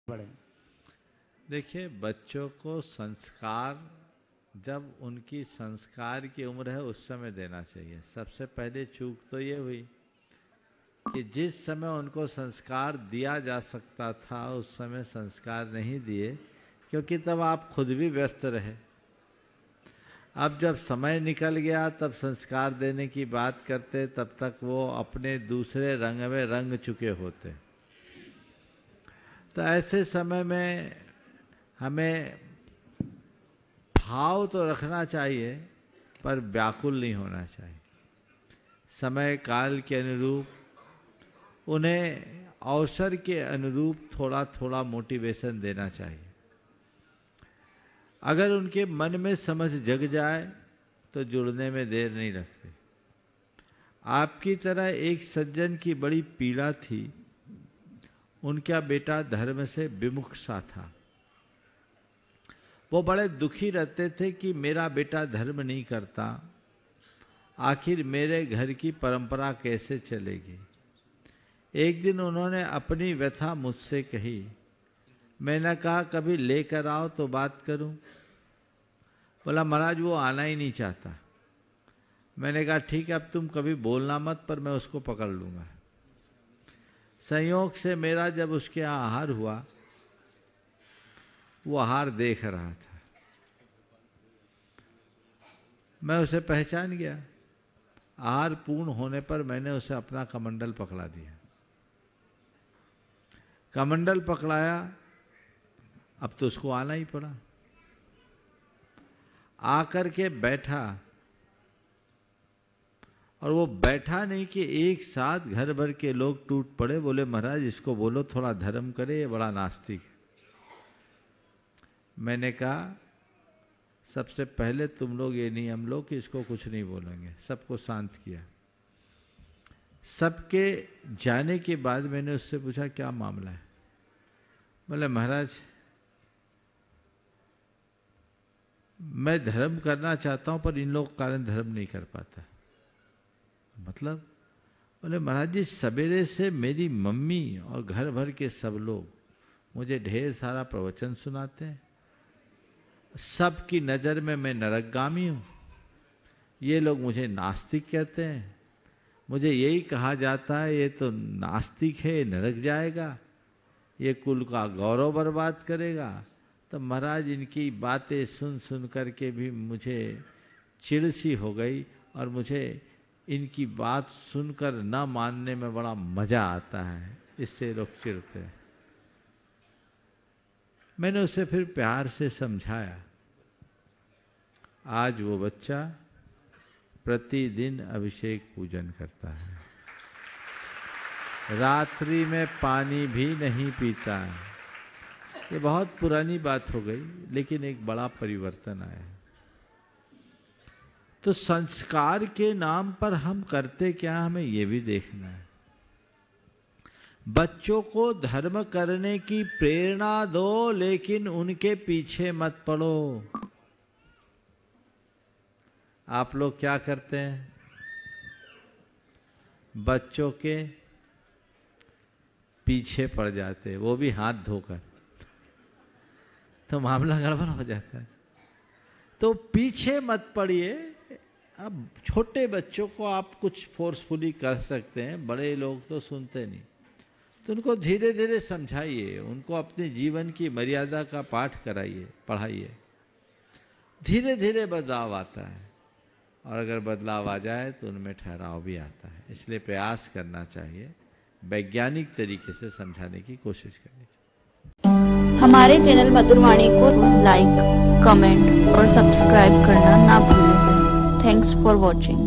बढ़े। देखिए, बच्चों को संस्कार जब उनकी संस्कार की उम्र है उस समय देना चाहिए। सबसे पहले चूक तो ये हुई कि जिस समय उनको संस्कार दिया जा सकता था उस समय संस्कार नहीं दिए, क्योंकि तब आप खुद भी व्यस्त रहे। अब जब समय निकल गया तब संस्कार देने की बात करते, तब तक वो अपने दूसरे रंग में रंग चुके होते। तो ऐसे समय में हमें भाव तो रखना चाहिए पर व्याकुल नहीं होना चाहिए। समय काल के अनुरूप उन्हें अवसर के अनुरूप थोड़ा थोड़ा मोटिवेशन देना चाहिए। अगर उनके मन में समझ जग जाए तो जुड़ने में देर नहीं लगती। आपकी तरह एक सज्जन की बड़ी पीड़ा थी। उनका बेटा धर्म से विमुख सा था। वो बड़े दुखी रहते थे कि मेरा बेटा धर्म नहीं करता, आखिर मेरे घर की परंपरा कैसे चलेगी। एक दिन उन्होंने अपनी व्यथा मुझसे कही। मैंने कहा कभी लेकर आओ तो बात करूं। बोला महाराज वो आना ही नहीं चाहता। मैंने कहा ठीक है, अब तुम कभी बोलना मत, पर मैं उसको पकड़ लूंगा। संयोग से मेरा जब उसके यहाँ आहार हुआ, वो आहार देख रहा था। मैं उसे पहचान गया। आहार पूर्ण होने पर मैंने उसे अपना कमंडल पकड़ा दिया। कमंडल पकड़ाया, अब तो उसको आना ही पड़ा। आकर के बैठा, और वो बैठा नहीं कि एक साथ घर भर के लोग टूट पड़े। बोले महाराज इसको बोलो थोड़ा धर्म करे, ये बड़ा नास्तिक है। मैंने कहा सबसे पहले तुम लोग ये नियम लो कि इसको कुछ नहीं बोलेंगे। सबको शांत किया। सबके जाने के बाद मैंने उससे पूछा क्या मामला है। बोले महाराज मैं धर्म करना चाहता हूं पर इन लोग कारण धर्म नहीं कर पाता। मतलब? बोले महाराज जी सवेरे से मेरी मम्मी और घर भर के सब लोग मुझे ढेर सारा प्रवचन सुनाते हैं। सबकी नज़र में मैं नरकगामी हूँ। ये लोग मुझे नास्तिक कहते हैं। मुझे यही कहा जाता है ये तो नास्तिक है, नरक जाएगा, ये कुल का गौरव बर्बाद करेगा। तो महाराज इनकी बातें सुन सुन करके भी मुझे चिढ़ सी हो गई, और मुझे इनकी बात सुनकर न मानने में बड़ा मजा आता है। इससे लोग चिढ़ते हैं। मैंने उसे फिर प्यार से समझाया। आज वो बच्चा प्रतिदिन अभिषेक पूजन करता है, रात्रि में पानी भी नहीं पीता है। ये बहुत पुरानी बात हो गई, लेकिन एक बड़ा परिवर्तन आया। तो संस्कार के नाम पर हम करते क्या, हमें ये भी देखना है। बच्चों को धर्म करने की प्रेरणा दो, लेकिन उनके पीछे मत पड़ो। आप लोग क्या करते हैं? बच्चों के पीछे पड़ जाते, वो भी हाथ धोकर, तो मामला गड़बड़ हो जाता है। तो पीछे मत पड़िए। अब छोटे बच्चों को आप कुछ फोर्सफुली कर सकते हैं, बड़े लोग तो सुनते नहीं। तो उनको धीरे धीरे समझाइए, उनको अपने जीवन की मर्यादा का पाठ कराइए, पढ़ाइए। धीरे धीरे बदलाव आता है, और अगर बदलाव आ जाए तो उनमें ठहराव भी आता है। इसलिए प्रयास करना चाहिए, वैज्ञानिक तरीके से समझाने की कोशिश करनी चाहिए। हमारे चैनल मधुरवाणी को लाइक, कमेंट और सब्सक्राइब करना ना भूलें। Thanks for watching.